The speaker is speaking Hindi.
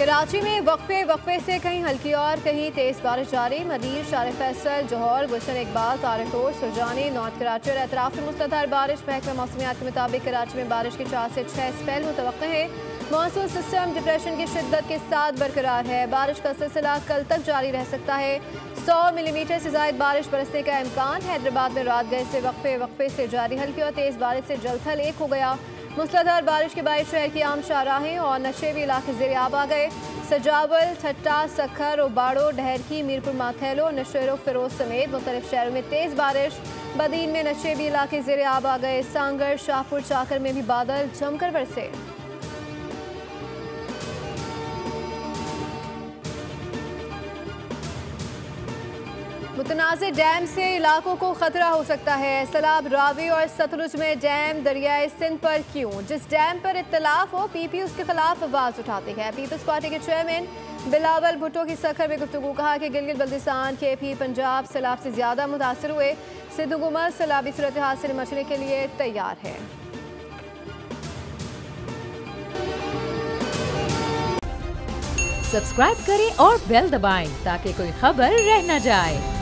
कराची में वक्फे से कहीं हल्की और कहीं तेज बारिश जारी। मदीर, शार फैसल, जौहर, गुलशन इकबाल, तारिकोट, सुरजानी, नॉर्थ कराची और अतराफ में मुसलधार बारिश। महकमा मौसमियात के मुताबिक कराची में बारिश के 4 से 6 स्पेल मुतवक्किल है। मॉनसून सिस्टम डिप्रेशन की शिद्दत के साथ बरकरार है। बारिश का सिलसिला कल तक जारी रह सकता है। 100 मिलीमीटर से ज्यादा बारिश बरसने का इम्कान। हैदराबाद में रात गए से वक्फे से जारी हल्की और तेज बारिश से जलथल एक हो गया। मूसलाधार बारिश के बाद शहर की आम शाहराहें और नशेबी इलाके ज़ेरे आब आ गए। सजावल, ठट्टा, सखर, ओबाड़ो, डहरकी, मीरपुर माथेलो, नशेरो फिरोज समेत मुख्तलिफ शहरों में तेज़ बारिश। बदीन में नशेबी इलाके ज़ेरे आब आ गए। सांगर, शाहपुर, चाकर में भी बादल जमकर बरसे। मुतनाज़े डैम से इलाकों को खतरा हो सकता है। सैलाब रावी और सतलुज में डैम दरियाए सिंध पर क्यों? जिस डैम पर इत्तलाफ हो पीपी उसके खिलाफ आवाज़ उठाती है। पीपल्स पार्टी के चेयरमैन बिलावल भुट्टो की सखर में गुफ्तगू। कहा कि गिलगित बल्तिस्तान, KP, पंजाब सैलाब से ज़्यादा मुतासर हुए। सिंध हुकूमत सैलाबी सूरत हाल से निपटने के लिए तैयार है। सब्सक्राइब करें और बेल दबाएं ताकि कोई खबर रह न जाए।